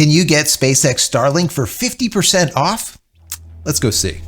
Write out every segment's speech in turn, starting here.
Can you get SpaceX Starlink for 50% off? Let's go see.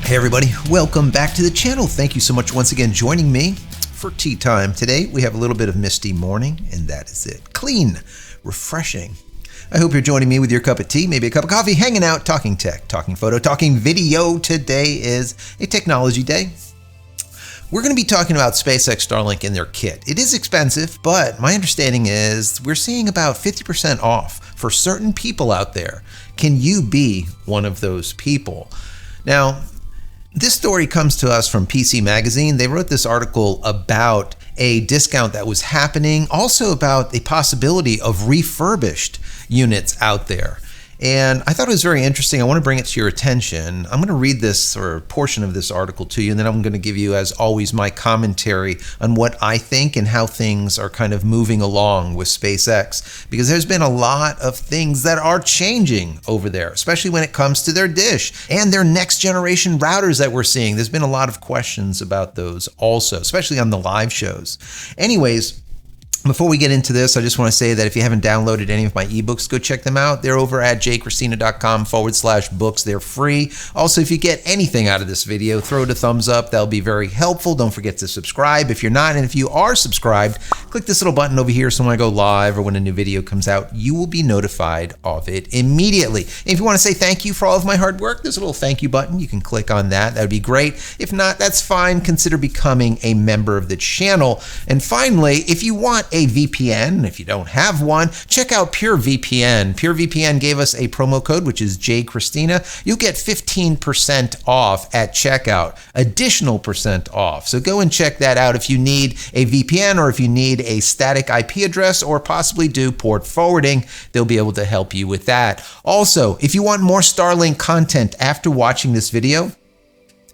Hey everybody, welcome back to the channel. Thank you so much once again joining me for tea time. Today we have a little bit of misty morning, and that is it. Clean, refreshing. I hope you're joining me with your cup of tea, maybe a cup of coffee, hanging out, talking tech, talking photo, talking video. Today is a technology day. We're going to be talking about SpaceX Starlink and their kit. It is expensive, but my understanding is we're seeing about 50% off for certain people out there. Can you be one of those people? Now, this story comes to us from PC Magazine. They wrote this article about a discount that was happening, also about the possibility of refurbished units out there. And I thought it was very interesting. I want to bring it to your attention. I'm going to read this or a portion of this article to you, and then I'm going to give you, as always, my commentary on what I think and how things are kind of moving along with SpaceX, because there's been a lot of things that are changing over there, especially when it comes to their dish and their next generation routers that we're seeing. There's been a lot of questions about those also, especially on the live shows. Anyways, before we get into this, I just want to say that if you haven't downloaded any of my ebooks, go check them out. They're over at JCristina.com/books. They're free. Also, if you get anything out of this video, throw it a thumbs up. That'll be very helpful. Don't forget to subscribe if you're not. And if you are subscribed, click this little button over here so when I go live or when a new video comes out, you will be notified of it immediately. And if you want to say thank you for all of my hard work, there's a little thank you button. You can click on that. That would be great. If not, that's fine. Consider becoming a member of the channel. And finally, if you want a VPN, if you don't have one, check out PureVPN. PureVPN gave us a promo code, which is JCristina. You'll get 15% off at checkout, additional percent off. So go and check that out if you need a VPN or if you need a static IP address or possibly do port forwarding. They'll be able to help you with that. Also, if you want more Starlink content after watching this video,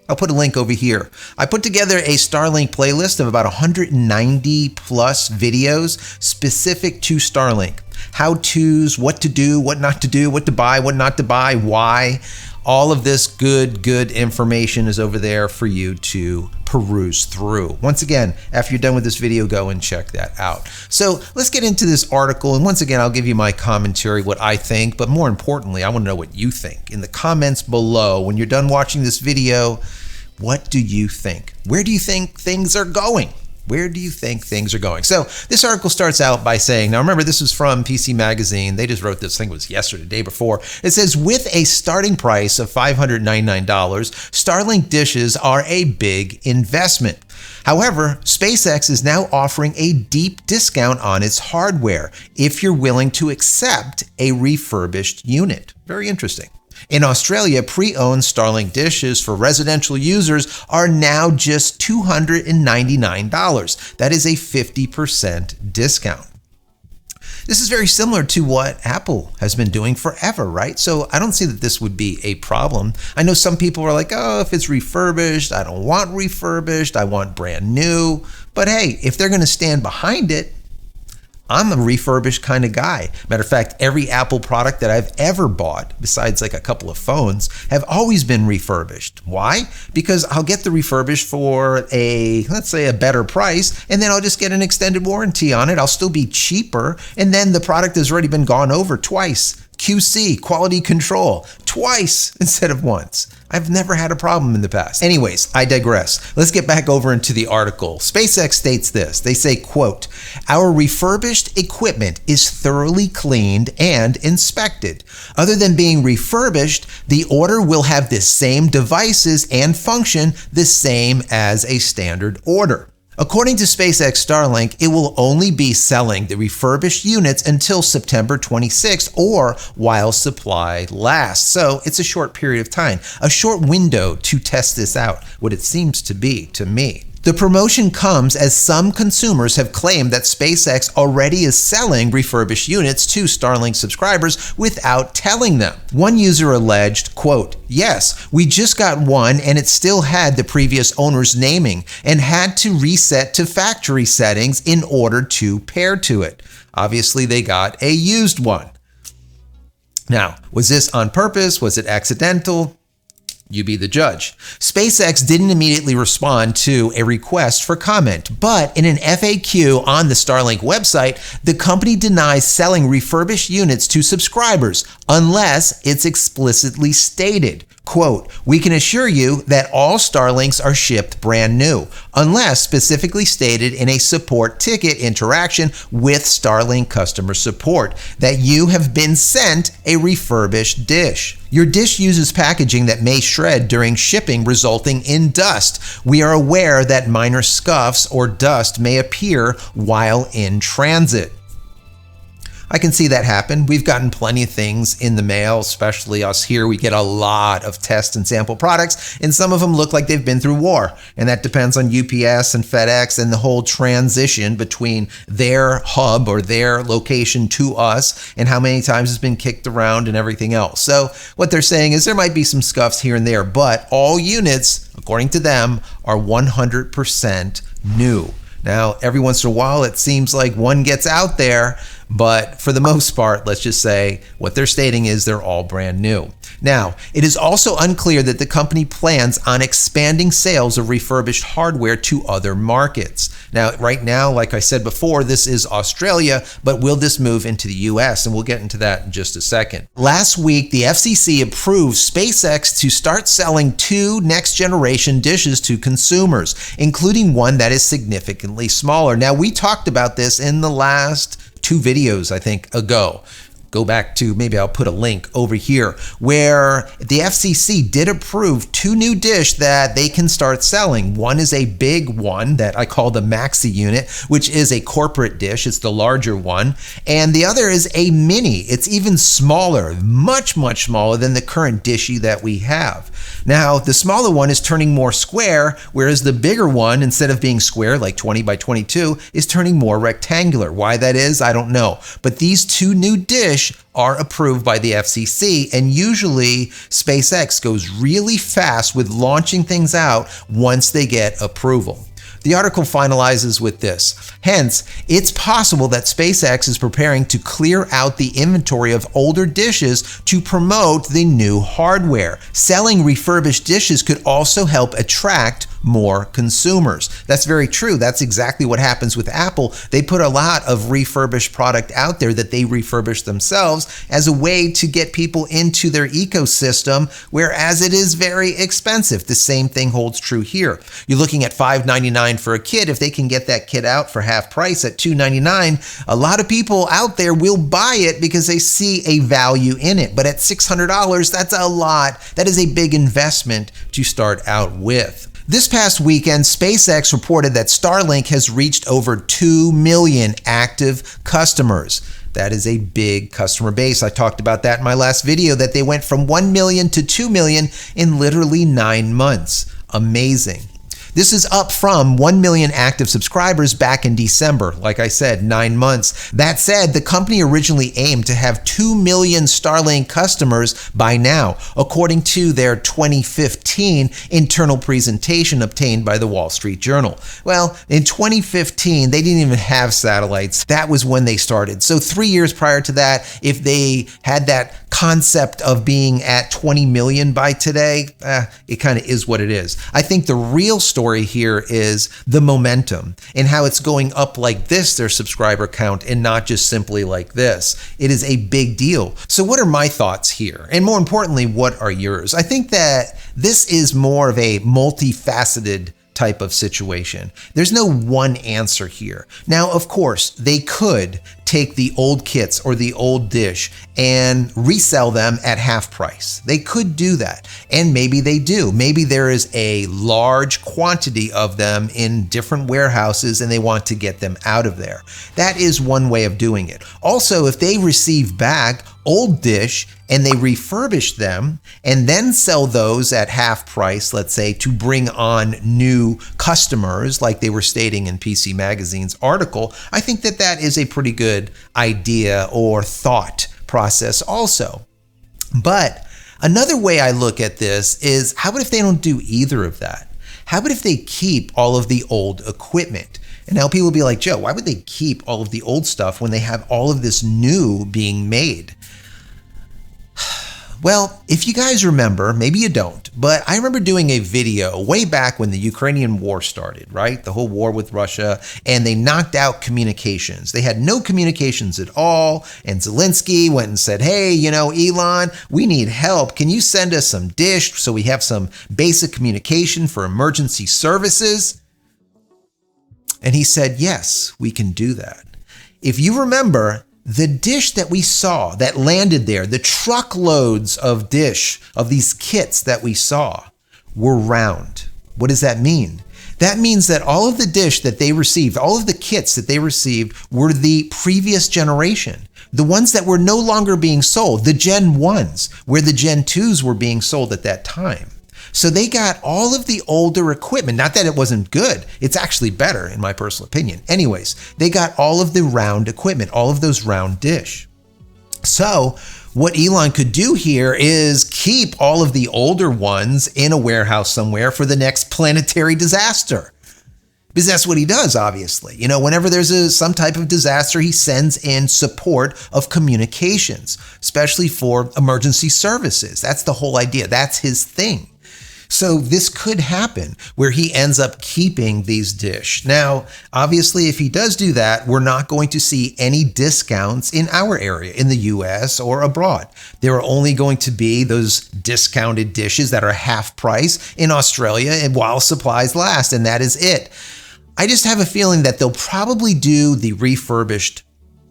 I'll put a link over here. I put together a Starlink playlist of about 190 plus videos specific to Starlink. How-tos, what to do, what not to do, what to buy, what not to buy, why. All of this good information is over there for you to peruse through. Once again, after you're done with this video, go and check that out. So let's get into this article. And once again, I'll give you my commentary, what I think, but more importantly, I want to know what you think. In the comments below, when you're done watching this video, what do you think? Where do you think things are going? Where do you think things are going? So this article starts out by saying, now remember, this is from PC Magazine. They just wrote this, I think it was yesterday, the day before. It says, with a starting price of $599, Starlink dishes are a big investment. However, SpaceX is now offering a deep discount on its hardware if you're willing to accept a refurbished unit. Very interesting. In Australia, pre-owned Starlink dishes for residential users are now just $299. That is a 50% discount. This is very similar to what Apple has been doing forever, right? So I don't see that this would be a problem. I know some people are like, oh, if it's refurbished, I don't want refurbished, I want brand new. But hey, if they're going to stand behind it, I'm a refurbished kind of guy. Matter of fact, every Apple product that I've ever bought, besides like a couple of phones, have always been refurbished. Why? Because I'll get the refurbished for let's say a better price, and then I'll just get an extended warranty on it. I'll still be cheaper, and then the product has already been gone over twice. QC, quality control, twice instead of once. I've never had a problem in the past. Anyways, I digress. Let's get back over into the article. SpaceX states this. They say, quote, "Our refurbished equipment is thoroughly cleaned and inspected. Other than being refurbished, the order will have the same devices and function the same as a standard order." According to SpaceX Starlink, it will only be selling the refurbished units until September 26th or while supply lasts. So it's a short period of time, a short window to test this out, what it seems to be to me. The promotion comes as some consumers have claimed that SpaceX already is selling refurbished units to Starlink subscribers without telling them. One user alleged, quote, "Yes, we just got one and it still had the previous owner's naming and had to reset to factory settings in order to pair to it. Obviously, they got a used one." Now, was this on purpose? Was it accidental? You be the judge. SpaceX didn't immediately respond to a request for comment, but in an FAQ on the Starlink website, the company denies selling refurbished units to subscribers unless it's explicitly stated. Quote, "We can assure you that all Starlinks are shipped brand new, unless specifically stated in a support ticket interaction with Starlink customer support that you have been sent a refurbished dish. Your dish uses packaging that may shred during shipping, resulting in dust. We are aware that minor scuffs or dust may appear while in transit." I can see that happen. We've gotten plenty of things in the mail, especially us here. We get a lot of test and sample products, and some of them look like they've been through war. And that depends on UPS and FedEx and the whole transition between their hub or their location to us and how many times it's been kicked around and everything else. So what they're saying is there might be some scuffs here and there, but all units, according to them, are 100% new. Now, every once in a while, it seems like one gets out there, but for the most part, let's just say what they're stating is they're all brand new. Now, it is also unclear that the company plans on expanding sales of refurbished hardware to other markets. Now, right now, like I said before, this is Australia, but will this move into the US? And we'll get into that in just a second. Last week, the FCC approved SpaceX to start selling 2 next-generation dishes to consumers, including one that is significantly smaller. Now, we talked about this in the last 2 videos, I think, ago. Go back to, maybe I'll put a link over here, where the FCC did approve 2 new dish that they can start selling. One is a big one that I call the Maxi unit, which is a corporate dish. It's the larger one. And the other is a mini. It's even smaller, much, much smaller than the current dishy that we have. Now, the smaller one is turning more square, whereas the bigger one, instead of being square, like 20 by 22, is turning more rectangular. Why that is, I don't know. But these 2 new dish are approved by the FCC, and usually SpaceX goes really fast with launching things out once they get approval. The article finalizes with this. Hence, it's possible that SpaceX is preparing to clear out the inventory of older dishes to promote the new hardware. Selling refurbished dishes could also help attract more consumers. That's very true. That's exactly what happens with Apple. They put a lot of refurbished product out there that they refurbish themselves as a way to get people into their ecosystem, whereas it is very expensive. The same thing holds true here. You're looking at $599 for a kit. If they can get that kit out for half price at $299, a lot of people out there will buy it because they see a value in it. But at $600, that's a lot. That is a big investment to start out with. This past weekend, SpaceX reported that Starlink has reached over 2 million active customers. That is a big customer base. I talked about that in my last video, that they went from 1 million to 2 million in literally 9 months. Amazing. This is up from 1 million active subscribers back in December. Like I said, 9 months. That said, the company originally aimed to have 2 million Starlink customers by now, according to their 2015 internal presentation obtained by the Wall Street Journal. Well, in 2015, they didn't even have satellites. That was when they started. So 3 years prior to that, if they had that concept of being at 20 million by today, it kind of is what it is. I think the real story here is the momentum and how it's going up like this, their subscriber count, and not just simply like this. It is a big deal. So what are my thoughts here? And more importantly, what are yours? I think that this is more of a multifaceted type of situation. There's no one answer here. Now, of course, they could take the old kits or the old dish and resell them at half price. They could do that, and maybe they do. Maybe there is a large quantity of them in different warehouses and they want to get them out of there. That is one way of doing it. Also, if they receive back old dish and they refurbish them and then sell those at half price, let's say, to bring on new customers, like they were stating in PC Magazine's article, I think that that is a pretty good idea or thought process also. But another way I look at this is, how about if they don't do either of that? How about if they keep all of the old equipment? And now people will be like, Joe, why would they keep all of the old stuff when they have all of this new being made? Well, if you guys remember, maybe you don't, but I remember doing a video way back when the Ukrainian war started, right? The whole war with Russia, and they knocked out communications. They had no communications at all, and Zelensky went and said, hey, Elon, we need help. Can you send us some dish so we have some basic communication for emergency services? And he said, yes, we can do that. If you remember, the dish that we saw that landed there, the truckloads of dish, of these kits that we saw, were round. What does that mean? That means that all of the dish that they received, all of the kits that they received were the previous generation. The ones that were no longer being sold, the Gen 1s, where the Gen 2s were being sold at that time. So they got all of the older equipment. Not that it wasn't good. It's actually better, in my personal opinion. Anyways, they got all of the round equipment, all of those round dish. So what Elon could do here is keep all of the older ones in a warehouse somewhere for the next planetary disaster. Because that's what he does, obviously. Whenever there's some type of disaster, he sends in support of communications, especially for emergency services. That's the whole idea. That's his thing. So this could happen where he ends up keeping these dish. Now, obviously, if he does do that, we're not going to see any discounts in our area, in the US or abroad. There are only going to be those discounted dishes that are half price in Australia and while supplies last, and that is it. I just have a feeling that they'll probably do the refurbished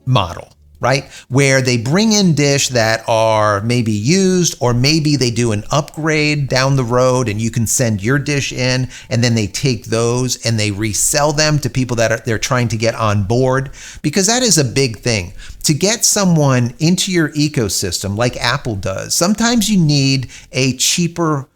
model, right? Where they bring in dish that are maybe used, or maybe they do an upgrade down the road and you can send your dish in, and then they take those and they resell them to people that they're trying to get on board, because that is a big thing. To get someone into your ecosystem like Apple does, sometimes you need a cheaper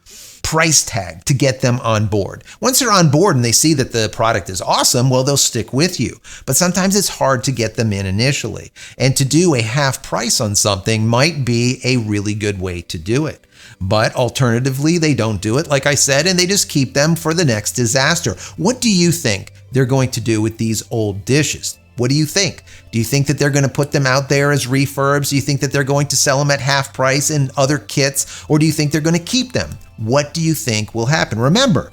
price tag to get them on board. Once they're on board and they see that the product is awesome, well, they'll stick with you. But sometimes it's hard to get them in initially. And to do a half price on something might be a really good way to do it. But alternatively, they don't do it, like I said, and they just keep them for the next disaster. What do you think they're going to do with these old dishes? What do you think? Do you think that they're going to put them out there as refurbs? Do you think that they're going to sell them at half price in other kits? Or do you think they're going to keep them? What do you think will happen? Remember,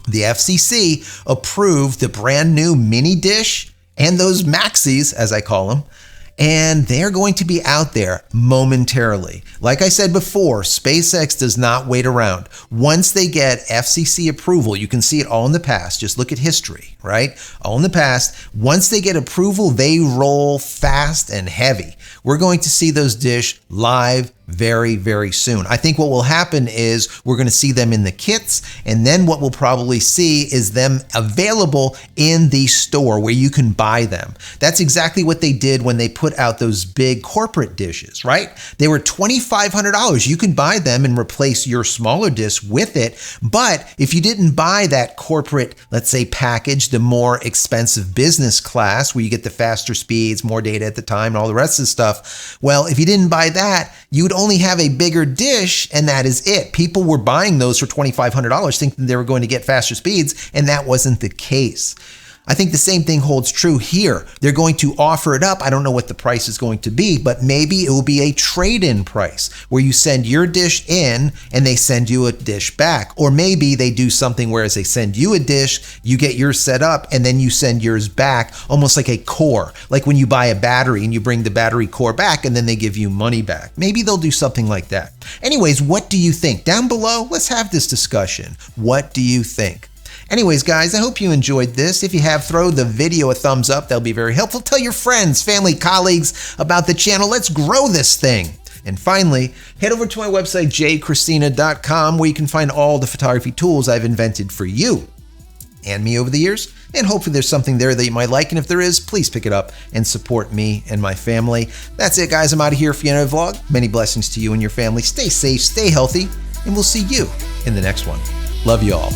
the FCC approved the brand new mini dish and those maxis, as I call them, and they're going to be out there momentarily. Like I said before, SpaceX does not wait around. Once they get FCC approval, you can see it all in the past. Just look at history, right? All in the past. Once they get approval, they roll fast and heavy. We're going to see those dish live very, very soon. I think what will happen is we're going to see them in the kits, and then what we'll probably see is them available in the store where you can buy them. That's exactly what they did when they put out those big corporate dishes, right? They were $2,500. You can buy them and replace your smaller dish with it. But if you didn't buy that corporate, let's say, package, the more expensive business class where you get the faster speeds, more data at the time, and all the rest of the stuff, well, if you didn't buy that, you would only have a bigger dish, and that is it. People were buying those for $2,500 thinking they were going to get faster speeds, and that wasn't the case. I think the same thing holds true here. They're going to offer it up. I don't know what the price is going to be, but maybe it will be a trade-in price where you send your dish in and they send you a dish back. Or maybe they do something whereas they send you a dish, you get yours set up, and then you send yours back, almost like a core. Like when you buy a battery and you bring the battery core back and then they give you money back. Maybe they'll do something like that. Anyways, what do you think? Down below, let's have this discussion. What do you think? Anyways, guys, I hope you enjoyed this. If you have, throw the video a thumbs up. That'll be very helpful. Tell your friends, family, colleagues about the channel. Let's grow this thing. And finally, head over to my website, JCristina.com, where you can find all the photography tools I've invented for you and me over the years. And hopefully there's something there that you might like. And if there is, please pick it up and support me and my family. That's it, guys. I'm out of here for another vlog. Many blessings to you and your family. Stay safe, stay healthy, and we'll see you in the next one. Love you all.